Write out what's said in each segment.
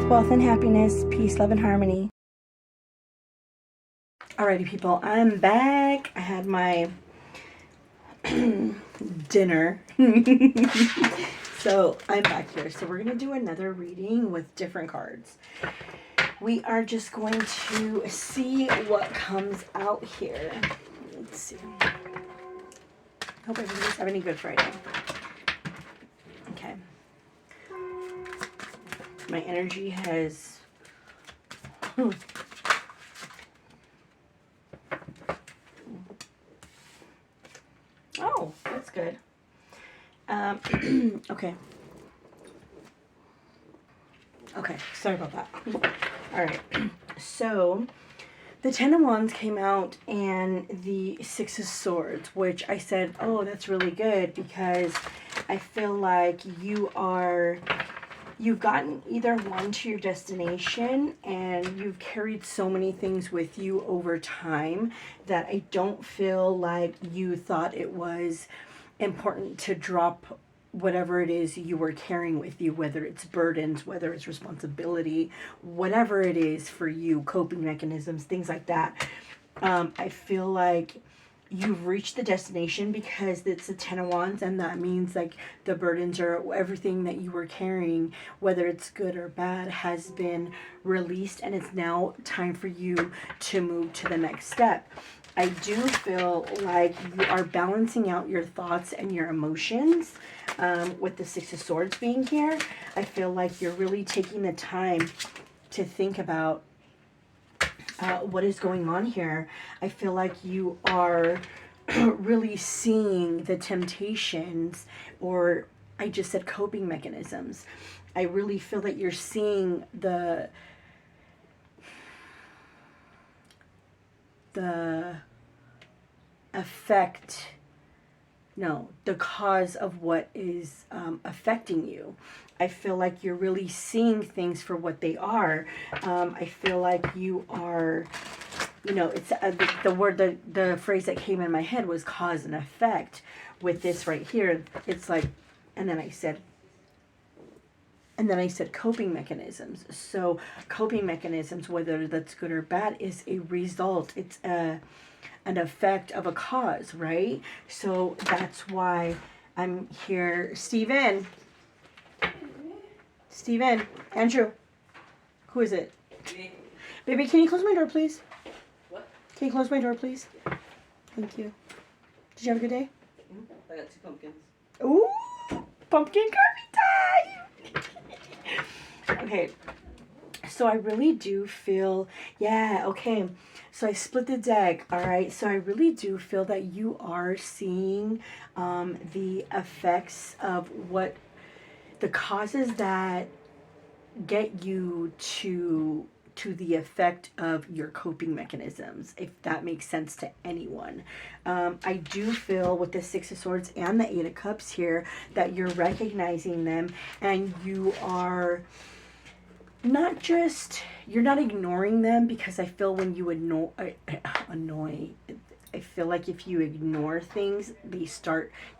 wealth, and happiness, peace, love, and harmony. Alrighty, people, I'm back. I had my dinner. So I'm back here. So we're going to do another reading with different cards. We are just going to see what comes out here. Let's see. Hope everybody's having a good Friday. Okay. My energy has... Oh, that's good. Okay. Okay, sorry about that. All right. So, the Ten of Wands came out and the Six of Swords, which I said, oh, that's really good because I feel like you've gotten either one to your destination and you've carried so many things with you over time that I don't feel like you thought it was important to drop whatever it is you were carrying with you, whether it's burdens, whether it's responsibility, whatever it is for you, coping mechanisms, things like that. I feel like you've reached the destination because it's a Ten of Wands, and that means like the burdens or everything that you were carrying, whether it's good or bad, has been released, and it's now time for you to move to the next step. I do feel like you are balancing out your thoughts and your emotions with the Six of Swords being here. I feel like you're really taking the time to think about what is going on here. I feel like you are really seeing the temptations, or I just said coping mechanisms. I really feel that you're seeing the effect, no, the cause of what is affecting you. I feel like you're really seeing things for what they are. I feel like you are, you know, it's the word, the phrase that came in my head was cause and effect. With this right here, it's like, and then I said coping mechanisms. So coping mechanisms, whether that's good or bad, is a result. It's an effect of a cause, right? So that's why I'm here. Steven, Andrew, who is it? Me. Baby, can you close my door, please? What? Can you close my door, please? Thank you. Did you have a good day? I got 2 pumpkins. Ooh, pumpkin carving time! Okay, so I really do feel, yeah, okay. So I split the deck, all right? So I really do feel that you are seeing the effects of what the causes that get you to the effect of your coping mechanisms, if that makes sense to anyone. I do feel with the Six of Swords and the Eight of Cups here that you're recognizing them, and you are not just, you're not ignoring them, because I feel when you annoy, I feel like if you ignore things,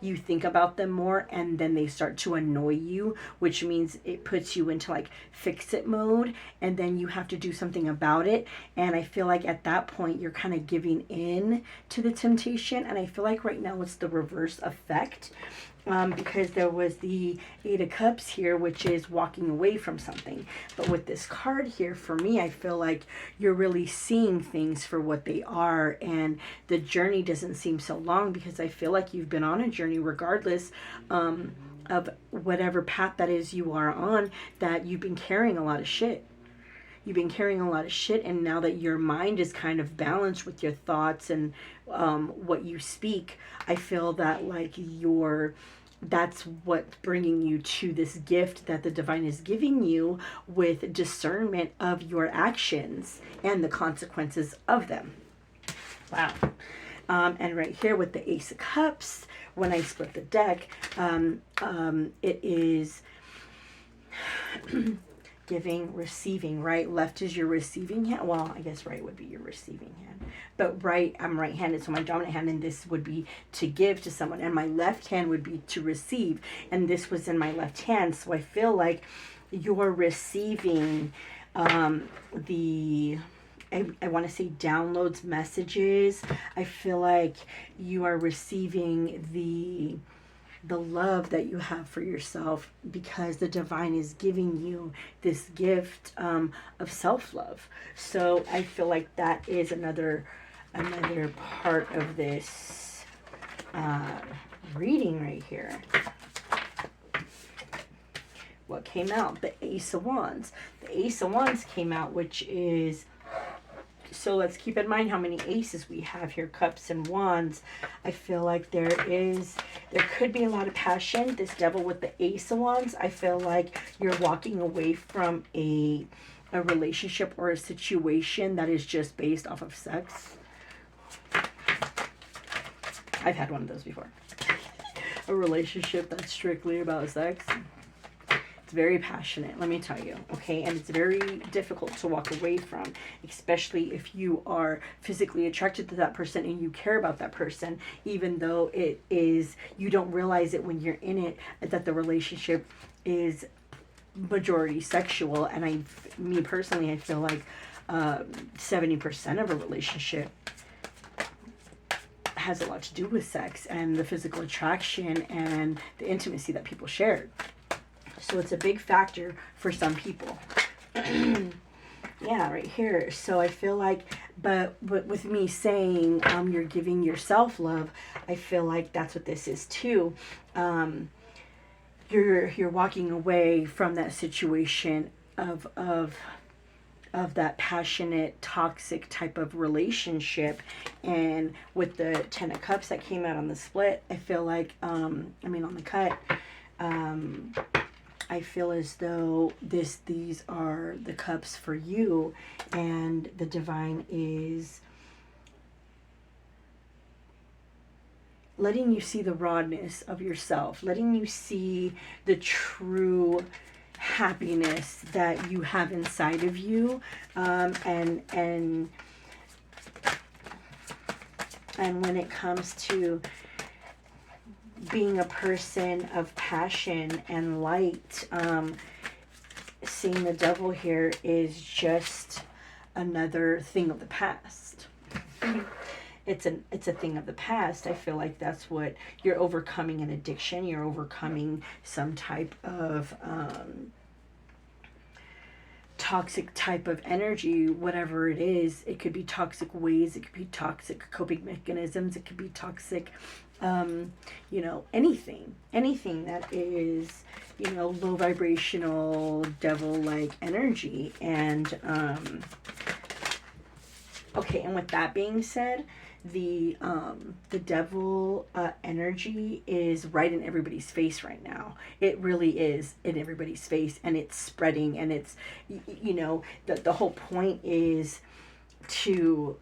you think about them more, and then they start to annoy you, which means it puts you into like fix it mode, and then you have to do something about it. And I feel like at that point, you're kind of giving in to the temptation. And I feel like right now it's the reverse effect. Because there was the Eight of Cups here, which is walking away from something. But with this card here, for me, I feel like you're really seeing things for what they are, and the journey doesn't seem so long, because I feel like you've been on a journey regardless of whatever path that is you are on, that you've been carrying a lot of shit. You've been carrying a lot of shit, and now that your mind is kind of balanced with your thoughts and what you speak, I feel that like that's what's bringing you to this gift that the divine is giving you, with discernment of your actions and the consequences of them. Wow. And right here with the Ace of Cups, when I split the deck, it is giving, receiving, right? Left is your receiving hand. Well, I guess right would be your receiving hand. But right, I'm right-handed, so my dominant hand in this would be to give to someone, and my left hand would be to receive. And this was in my left hand, so I feel like you're receiving the I want to say downloads, messages. I feel like you are receiving the love that you have for yourself, because the divine is giving you this gift of self-love. So I feel like that is another part of this reading right here. What came out? The Ace of Wands. The Ace of Wands came out, which is, so let's keep in mind how many aces we have here, cups and wands. I feel like there could be a lot of passion. This devil with the Ace of Wands, I feel like you're walking away from a relationship or a situation that is just based off of sex. I've had one of those before. A relationship that's strictly about sex. It's very passionate, let me tell you, okay? And it's very difficult to walk away from, especially if you are physically attracted to that person and you care about that person, even though it is, you don't realize it when you're in it, that the relationship is majority sexual. And me personally, I feel like 70% of a relationship has a lot to do with sex and the physical attraction and the intimacy that people shared. So it's a big factor for some people. Yeah, right here. So I feel like, but with me saying you're giving yourself love, I feel like that's what this is too. You're walking away from that situation of that passionate, toxic type of relationship. And with the Ten of Cups that came out on the split, I feel like, on the cut, I feel as though these are the cups for you, and the divine is letting you see the rawness of yourself, letting you see the true happiness that you have inside of you, and when it comes to being a person of passion and light, seeing the devil here is just another thing of the past. It's a thing of the past. I feel like that's what you're overcoming, an addiction. You're overcoming some type of toxic type of energy, whatever it is. It could be toxic ways, it could be toxic coping mechanisms, it could be toxic anything that is, low vibrational devil like energy. And okay, and with that being said, the devil energy is right in everybody's face right now. It really is in everybody's face, and it's spreading, and it's, the whole point is to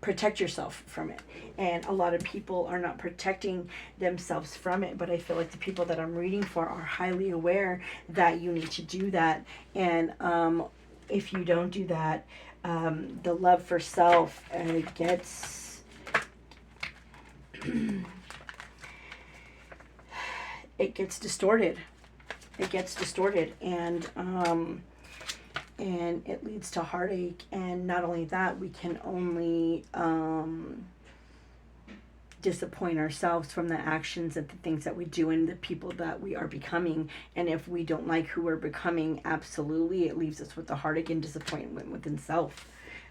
protect yourself from it. And a lot of people are not protecting themselves from it, but I feel like the people that I'm reading for are highly aware that you need to do that. And if you don't do that, the love for self gets it gets distorted. And it leads to heartache. And not only that, we can only disappoint ourselves from the actions and the things that we do and the people that we are becoming. And if we don't like who we're becoming, absolutely, it leaves us with the heartache and disappointment within self.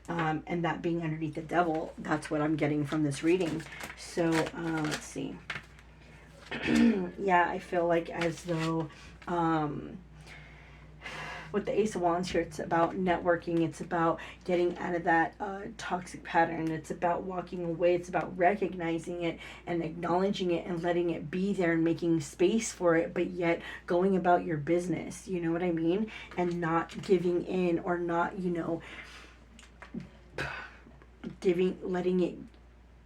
And that being underneath the devil, that's what I'm getting from this reading. So let's see. Yeah, I feel like as though with the Ace of Wands here, it's about networking. It's about getting out of that toxic pattern. It's about walking away. It's about recognizing it and acknowledging it and letting it be there and making space for it, but yet going about your business. You know what I mean? And not giving in, or not, letting it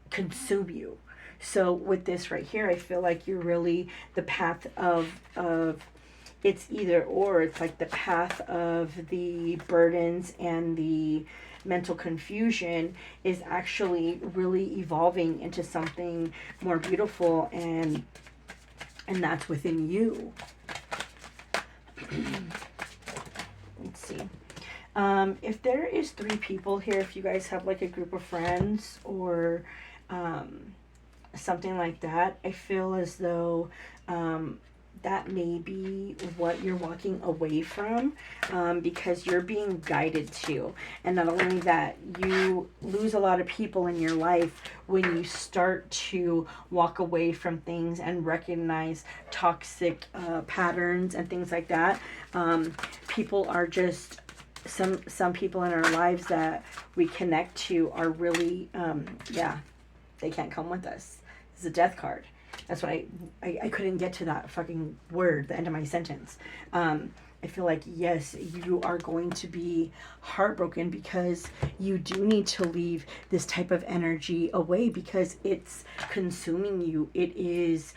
consume you. So with this right here, I feel like you're really the path of it's either or. It's like the path of the burdens and the mental confusion is actually really evolving into something more beautiful, and that's within you. Let's see. If there is 3 people here, if you guys have like a group of friends or something like that, I feel as though that may be what you're walking away from, because you're being guided to. And not only that, you lose a lot of people in your life when you start to walk away from things and recognize toxic patterns and things like that. People are just, some people in our lives that we connect to are really, they can't come with us. This is a death card. That's why I couldn't get to that fucking word, the end of my sentence. I feel like, yes, you are going to be heartbroken because you do need to leave this type of energy away because it's consuming you. It is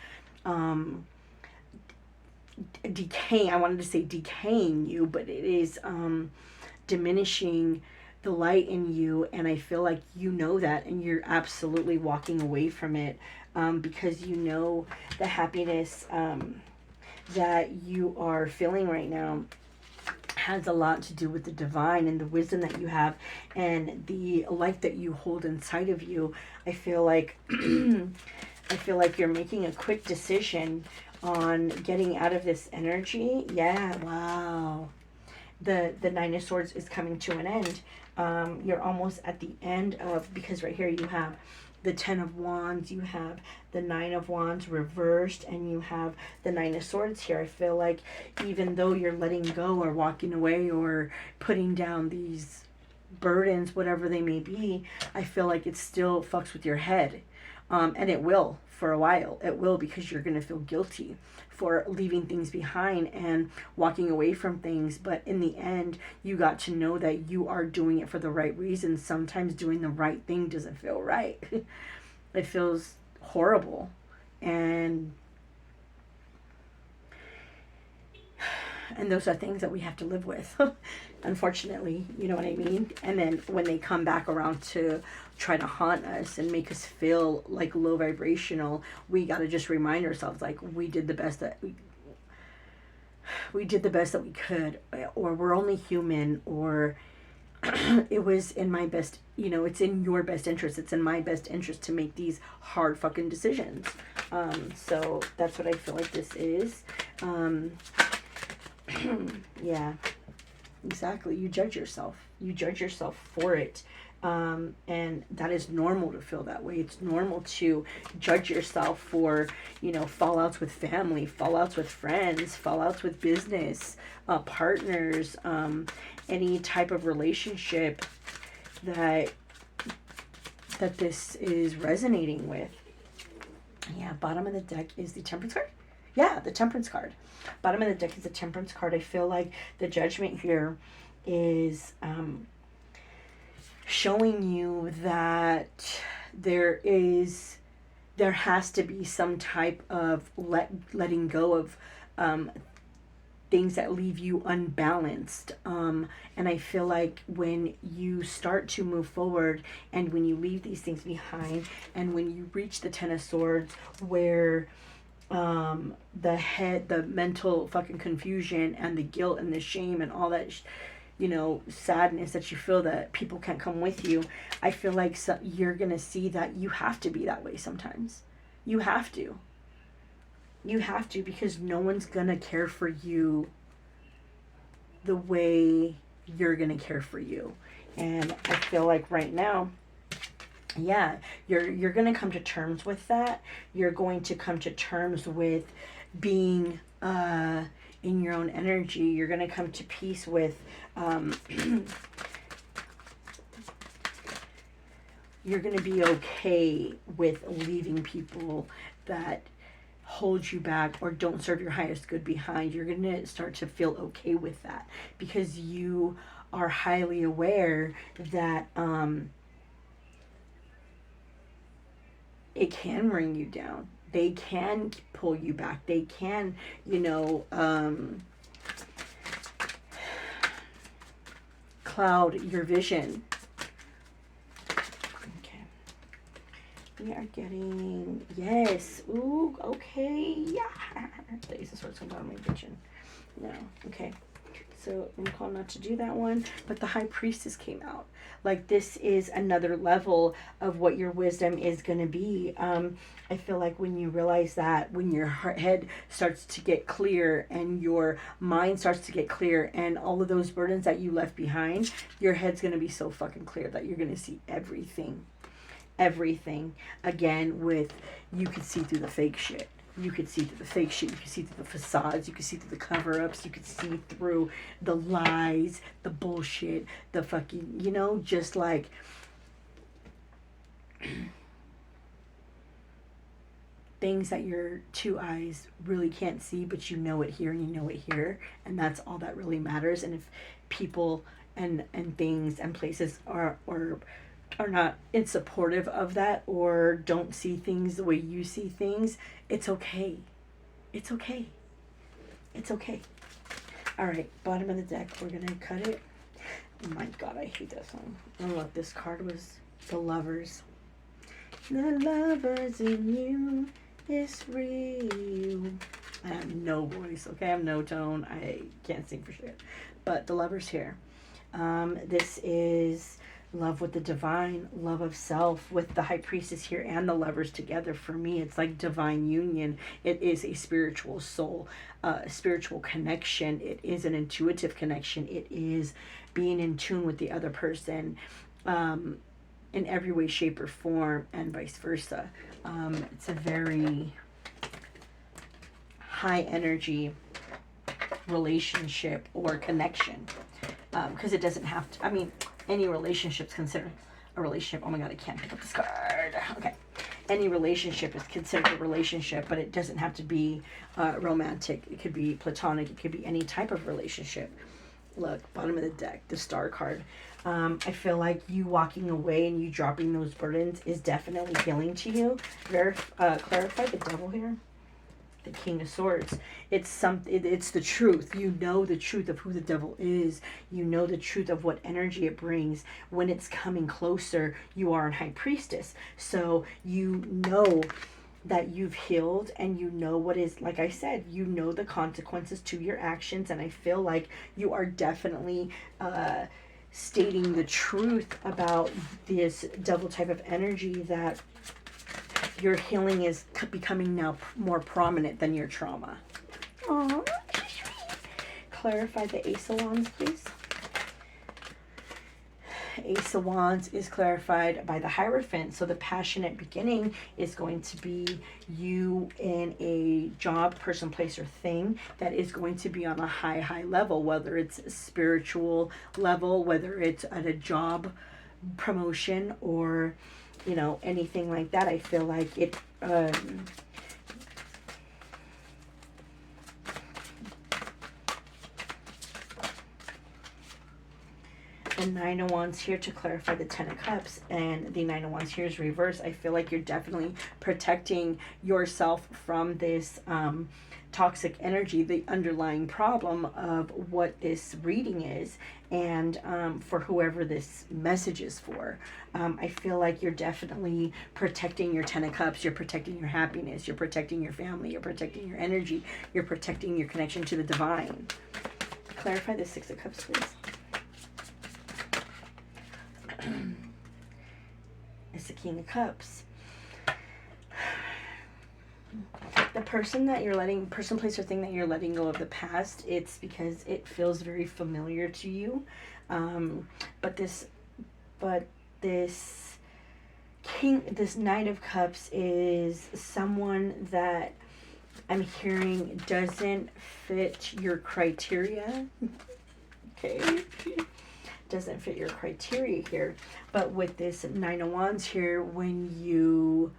decaying. I wanted to say decaying you, but it is diminishing the light in you, and I feel like you know that, and you're absolutely walking away from it, because you know the happiness that you are feeling right now has a lot to do with the divine and the wisdom that you have and the light that you hold inside of you. I feel like I feel like you're making a quick decision on getting out of this energy. Yeah, wow. The Nine of Swords is coming to an end. You're almost at the end of, because right here you have the 10 of Wands, you have the 9 of Wands reversed, and you have the 9 of Swords here. I feel like even though you're letting go or walking away or putting down these burdens, whatever they may be, I feel like it still fucks with your head. And it will for a while. It will, because you're going to feel guilty for leaving things behind and walking away from things. But in the end, you got to know that you are doing it for the right reasons. Sometimes doing the right thing doesn't feel right. It feels horrible. And those are things that we have to live with. Unfortunately, you know what I mean? And then when they come back around to try to haunt us and make us feel like low vibrational, we got to just remind ourselves, like, we did the best that we did the best that we could, or we're only human, or it was in my best, it's in your best interest, it's in my best interest to make these hard fucking decisions. So that's what I feel like this is. Yeah, exactly. You judge yourself for it. And that is normal to feel that way. It's normal to judge yourself for, fallouts with family, fallouts with friends, fallouts with business, partners, any type of relationship that this is resonating with. Yeah, bottom of the deck is the Temperance card. Yeah, the Temperance card. Bottom of the deck is the Temperance card. I feel like the Judgment here is showing you that there has to be some type of letting go of things that leave you unbalanced. And I feel like when you start to move forward and when you leave these things behind and when you reach the Ten of Swords, where the mental fucking confusion and the guilt and the shame and all that sadness that you feel that people can't come with you, I feel like you're gonna see that you have to be that way sometimes. You have to, because no one's gonna care for you the way you're gonna care for you. And I feel like right now, yeah, you're going to come to terms with that. You're going to come to terms with being in your own energy. You're going to come to peace with you're going to be okay with leaving people that hold you back or don't serve your highest good behind. You're going to start to feel okay with that because you are highly aware that it can bring you down. They can pull you back. They can, cloud your vision. Okay. We are getting, yes. Ooh, okay. Yeah. The Ace of Swords comes out of my vision. No. Okay. So I'm called not to do that one. But the High Priestess came out. Like, this is another level of what your wisdom is going to be. I feel like when you realize that, when your head starts to get clear and your mind starts to get clear and all of those burdens that you left behind, your head's going to be so fucking clear that you're going to see everything. Everything. Again, with, you can see through the fake shit. You could see through the fake shit. You could see through the facades. You could see through the cover-ups. You could see through the lies, the bullshit, the fucking, you know, just like things that your two eyes really can't see, but you know it here and you know it here. And that's all that really matters. And if people and things and places are not in supportive of that or don't see things the way you see things, it's okay. It's okay. It's okay. All right, bottom of the deck, we're going to cut it. Oh my God, I hate this one. Oh, look, this card was the Lovers. The lovers in you is real. I have no voice, okay? I have no tone. I can't sing for shit. But the Lovers here. This is love with the divine, love of self with the High Priestess here and the Lovers together. For me, it's like divine union. It is a spiritual soul, spiritual connection. It is an intuitive connection. It is being in tune with the other person in every way, shape, or form, and vice versa. It's a very high energy relationship or connection, because it doesn't have to, I mean, any relationship's considered a relationship. Oh my God, I can't pick up this card. Okay. Any relationship is considered a relationship, but it doesn't have to be romantic. It could be platonic. It could be any type of relationship. Look, bottom of the deck, the Star card. I feel like you walking away and you dropping those burdens is definitely healing to you. Clarify the Devil here. The King of Swords. It's the truth. You know the truth of who the devil is. You know the truth of what energy it brings. When it's coming closer, you are a High Priestess. So you know that you've healed and you know what is, like I said, you know the consequences to your actions. And I feel like you are definitely stating the truth about this devil type of energy, that your healing is becoming now more prominent than your trauma. Aww. Clarify the Ace of Wands, please. Ace of Wands is clarified by the Hierophant. So the passionate beginning is going to be you in a job, person, place, or thing that is going to be on a high level, whether it's a spiritual level, whether it's at a job promotion, or you know, anything like that. I feel like it the Nine of Wands here to clarify the Ten of Cups, and the Nine of Wands here is reverse. I feel like you're definitely protecting yourself from this toxic energy, the underlying problem of what this reading is, and for whoever this message is for. I feel like you're definitely protecting your Ten of Cups, you're protecting your happiness, you're protecting your family, you're protecting your energy, you're protecting your connection to the divine. Clarify the Six of Cups, please. It's the King of Cups. The person that you're letting, person, place, or thing that you're letting go of the past, it's because it feels very familiar to you. But this Knight of Cups is someone that I'm hearing doesn't fit your criteria. Okay. Doesn't fit your criteria here. But with this Nine of Wands here, when you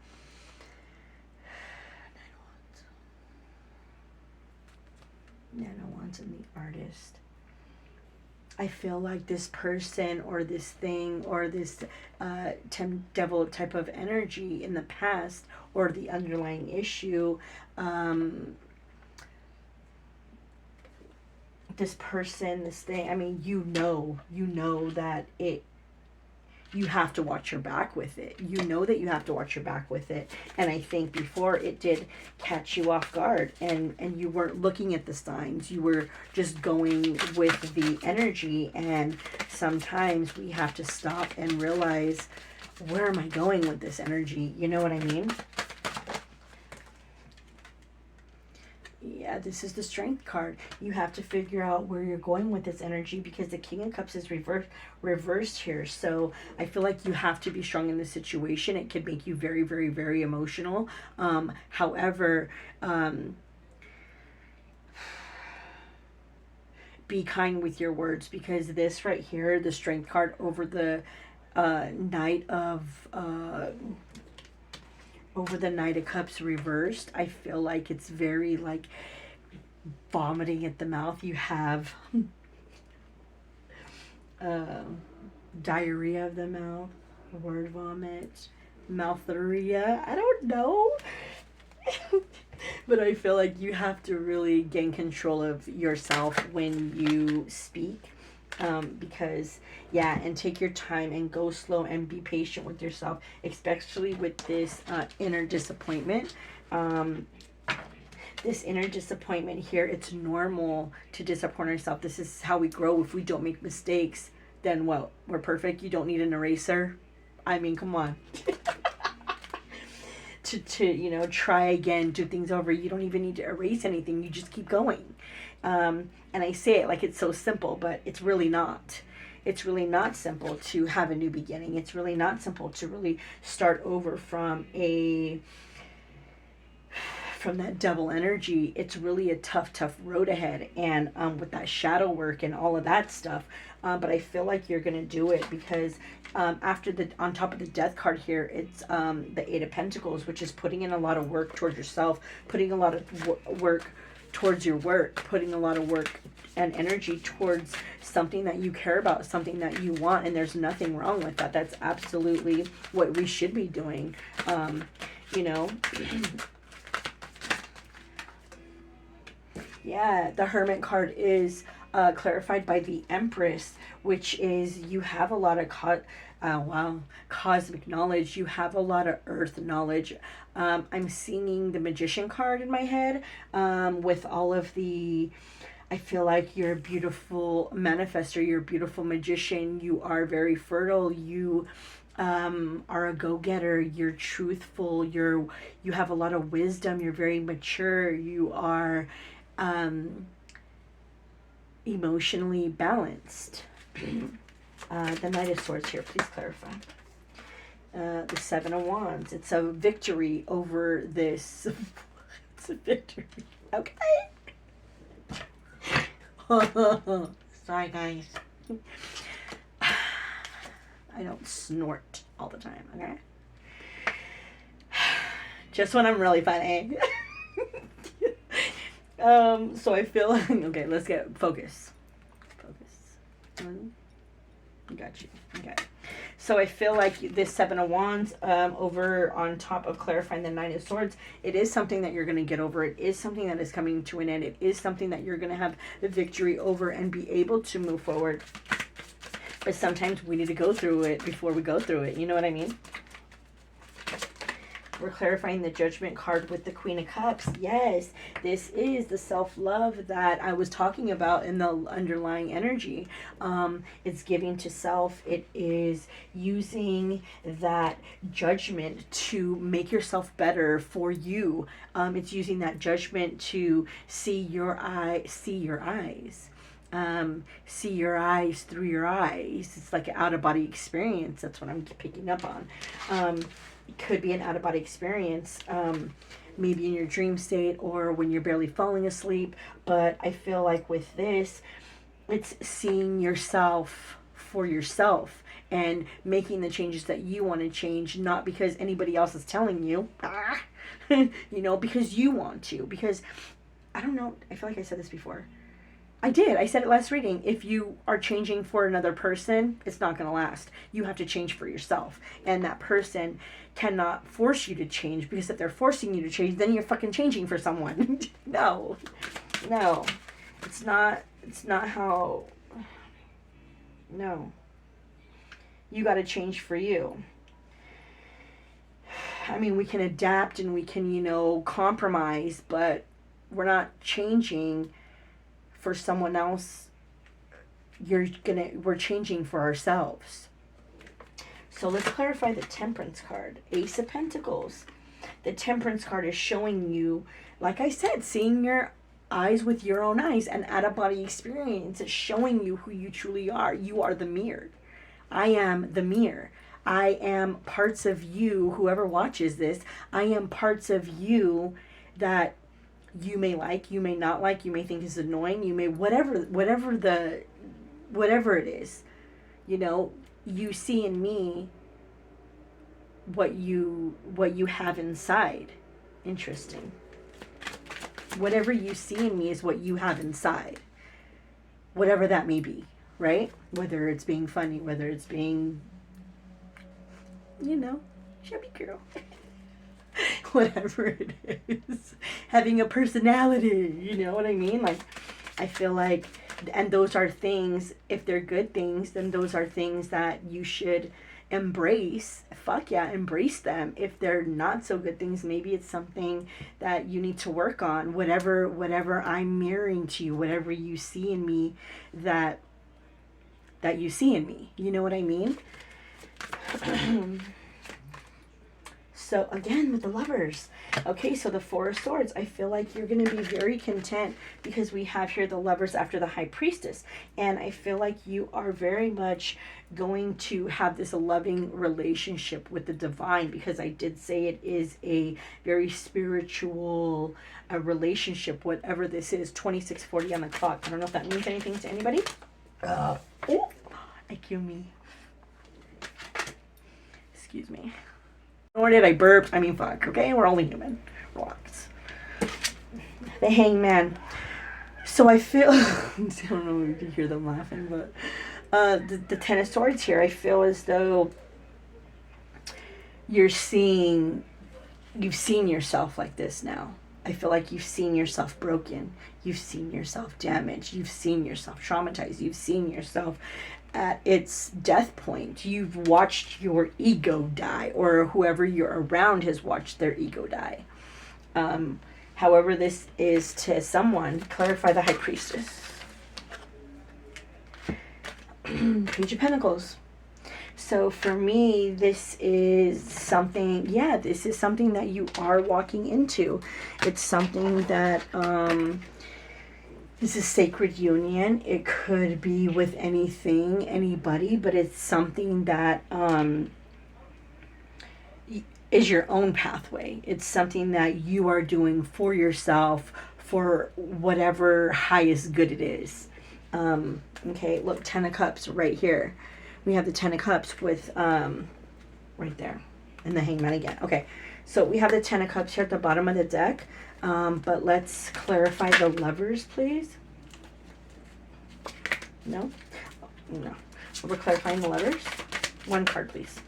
Nine of Wands and the Artist, I feel like this person or this thing or this devil type of energy in the past, or the underlying issue, this person, this thing, I mean, you know that you have to watch your back with it. You know that you have to watch your back with it. And I think before it did catch you off guard, and you weren't looking at the signs. You were just going with the energy. And sometimes we have to stop and realize, where am I going with this energy? You know what I mean? Yeah, this is the Strength card. You have to figure out where you're going with this energy, because the King of Cups is reversed here. So I feel like you have to be strong in this situation. It could make you very, very, very emotional. However, be kind with your words, because this right here, the Strength card over the Knight of Cups reversed, I feel like it's very like vomiting at the mouth. You have diarrhea of the mouth, word vomit, mouthuria. I don't know. But I feel like you have to really gain control of yourself when you speak. Because, yeah, and take your time and go slow and be patient with yourself, especially with this inner disappointment. This inner disappointment here, it's normal to disappoint ourselves. This is how we grow. If we don't make mistakes, then what? We're perfect. You don't need an eraser. I mean, come on. to try again, do things over. You don't even need to erase anything. You just keep going. And I say it like it's so simple, but it's really not. It's really not simple to have a new beginning. It's really not simple to really start over from that devil energy. It's really a tough road ahead. And with that shadow work and all of that stuff. But I feel like you're going to do it, because after on top of the Death card here, it's the Eight of Pentacles, which is putting in a lot of work towards yourself, putting a lot of work towards your work, putting a lot of work and energy towards something that you care about, something that you want, and there's nothing wrong with that. That's absolutely what we should be doing. Yeah, the Hermit card is clarified by the Empress, which is you have a lot of cosmic knowledge. You have a lot of earth knowledge. I'm seeing the Magician card in my head with all of the... I feel like you're a beautiful manifester. You're a beautiful magician. You are very fertile. You are a go-getter. You're truthful. You have a lot of wisdom. You're very mature. You are emotionally balanced. The Knight of Swords here, please clarify. The Seven of Wands. It's a victory over this. It's a victory. Okay. Sorry, guys. I don't snort all the time, okay? Just when I'm really funny. So I feel like... Okay, let's get focus. Got you. Okay. So I feel like this Seven of Wands over on top of clarifying the Nine of Swords, it is something that you're going to get over. It is something that is coming to an end. It is something that you're going to have the victory over and be able to move forward. But sometimes we need to go through it before we go through it. You know what I mean? We're clarifying the Judgment card with the Queen of Cups. Yes, this is the self-love that I was talking about in the underlying energy. It's giving to self. It is using that judgment to make yourself better for you. It's using that judgment to see your eyes. See your eyes through your eyes. It's like an out-of-body experience. That's what I'm picking up on. It could be an out-of-body experience, maybe in your dream state or when you're barely falling asleep. But I feel like with this, it's seeing yourself for yourself and making the changes that you want to change, not because anybody else is telling you, because you want to. Because, I don't know, I feel like I said this before. I did. I said it last reading. If you are changing for another person, it's not going to last. You have to change for yourself. And that person cannot force you to change, because if they're forcing you to change, then you're fucking changing for someone. No. It's not how, no. You got to change for you. I mean, we can adapt and we can, compromise, but we're not changing for someone else. We're changing for ourselves. So let's clarify the Temperance card. Ace of Pentacles. The Temperance card is showing you, like I said, seeing your eyes with your own eyes, and out of body experience is showing you who you truly are. You are the mirror. I am the mirror. I am parts of you, whoever watches this, I am parts of you that you may like, you may not like, you may think is annoying, you may, whatever it is, you see in me what you have inside. Interesting. Whatever you see in me is what you have inside. Whatever that may be, right? Whether it's being funny, whether it's being, chubby girl. Whatever it is. Having a personality, you know what I mean? Like, I feel like, and those are things, if they're good things, then those are things that you should embrace. Fuck yeah, embrace them. If they're not so good things, maybe it's something that you need to work on. Whatever I'm mirroring to you, whatever you see in me that you see in me. You know what I mean? So again, with the Lovers. Okay, so the Four of Swords. I feel like you're going to be very content because we have here the Lovers after the High Priestess. And I feel like you are very much going to have this loving relationship with the divine, because I did say it is a very spiritual relationship, whatever this is. 2640 on the clock. I don't know if that means anything to anybody. IQ me. Excuse me. Nor did I burp. I mean, fuck, okay? We're only human. Relax. The Hangman. So I feel... I don't know if you can hear them laughing, but... the Ten of Swords here, I feel as though you've seen yourself like this now. I feel like you've seen yourself broken. You've seen yourself damaged. You've seen yourself traumatized. You've seen yourself at its death point. You've watched your ego die, or whoever you're around has watched their ego die. However this is to someone, clarify the High Priestess. Page of Pentacles. So for me, this is something that you are walking into. It's something that, this is sacred union. It could be with anything, anybody, but it's something that is your own pathway. It's something that you are doing for yourself, for whatever highest good it is. Okay, look, Ten of Cups right here. We have the Ten of Cups with, right there, and the Hangman again. Okay, so we have the Ten of Cups here at the bottom of the deck. But let's clarify the Lovers, please. No? No. We're clarifying the Lovers. One card, please.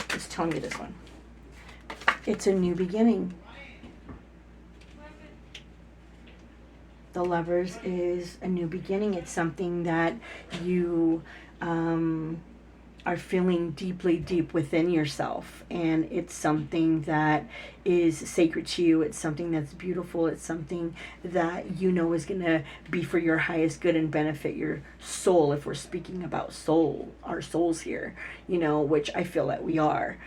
Just tell me this one. It's a new beginning. The Lovers is a new beginning. It's something that you are feeling deep within yourself, and it's something that is sacred to you. It's something that's beautiful. It's something that you know is going to be for your highest good and benefit your soul, if we're speaking about soul, our souls here, which I feel that we are.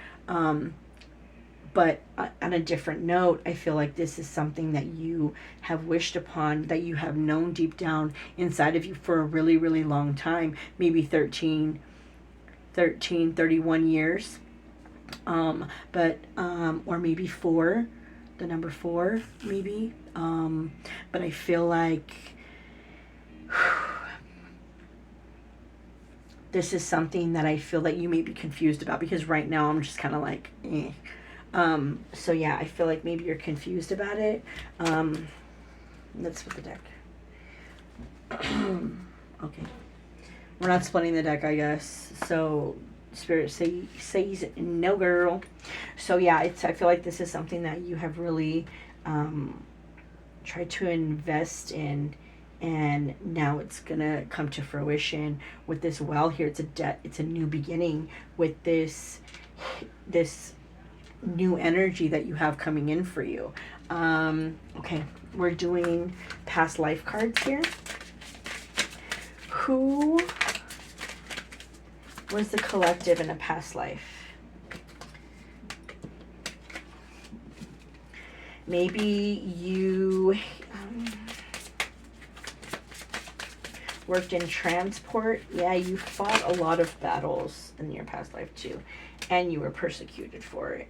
But on a different note, I feel like this is something that you have wished upon, that you have known deep down inside of you for a really, really long time, maybe 31 years, or maybe 4, the number 4, maybe, but I feel like this is something that I feel that you may be confused about, because right now I'm just kind of like, eh. So yeah, I feel like maybe you're confused about it. Let's put the deck. Okay. We're not splitting the deck, I guess. So Spirit says no, girl. So yeah, I feel like this is something that you have really tried to invest in and now it's gonna come to fruition with this well here. It's a new beginning with this new energy that you have coming in for you. Okay, we're doing past life cards here. Who was the collective in a past life? Maybe you worked in transport. Yeah, you fought a lot of battles in your past life too, and you were persecuted for it.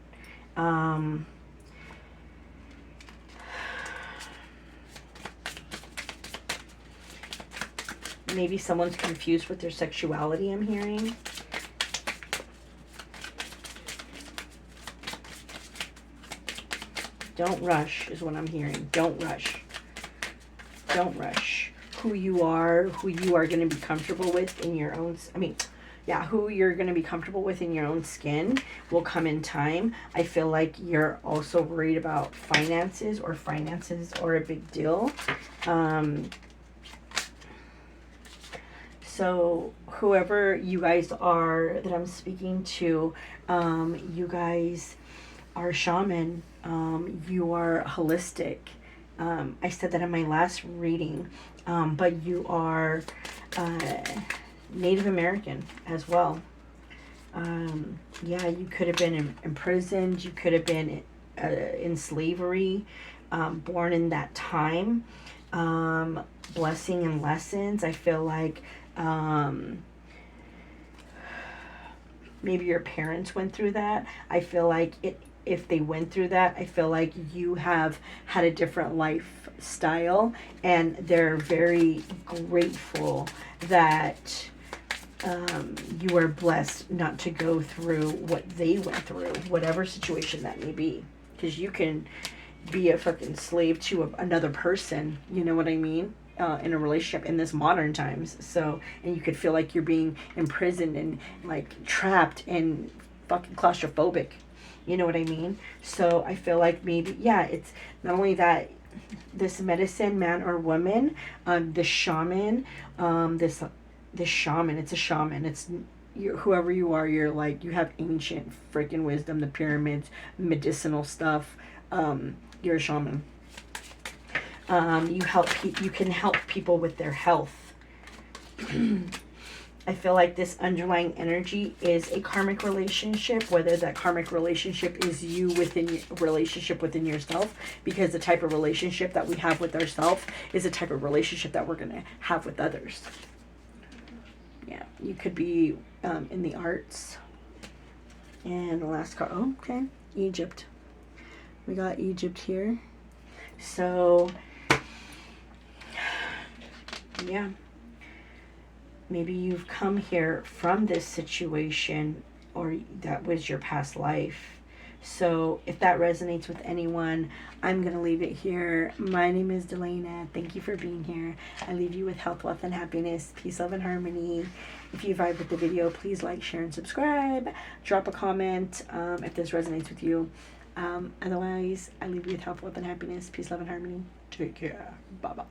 Maybe someone's confused with their sexuality, I'm hearing. Don't rush is what I'm hearing. Don't rush. Don't rush. Who you are going to be comfortable with in your own, who you're going to be comfortable with in your own skin will come in time. I feel like you're also worried about finances are a big deal. So whoever you guys are that I'm speaking to, you guys are shaman. You are holistic. I said that in my last reading, but you are Native American as well. You could have been imprisoned. You could have been in slavery, born in that time. Blessing and lessons. I feel like maybe your parents went through that. I feel like if they went through that, I feel like you have had a different lifestyle, and they're very grateful that you are blessed not to go through what they went through, whatever situation that may be. Because you can be a fucking slave to another person, you know what I mean? In a relationship in this modern times. So, and you could feel like you're being imprisoned and like trapped and fucking claustrophobic. You know what I mean? So I feel like maybe, it's not only that this medicine man or woman, the shaman, this shaman, it's a shaman. It's whoever you are, you're like, you have ancient freaking wisdom, the pyramids, medicinal stuff. You're a shaman. You can help people with their health. I feel like this underlying energy is a karmic relationship, whether that karmic relationship is you within your relationship within yourself, because the type of relationship that we have with ourselves is the type of relationship that we're going to have with others. Yeah, you could be in the arts. And the last card, okay, Egypt. We got Egypt here. So, yeah. Maybe you've come here from this situation, or that was your past life. So if that resonates with anyone, I'm going to leave it here. My name is Delana. Thank you for being here. I leave you with health, wealth, and happiness, peace, love, and harmony. If you vibe with the video, please like, share, and subscribe. Drop a comment if this resonates with you. Otherwise, I leave you with health, wealth, and happiness, peace, love, and harmony. Take care. Bye-bye.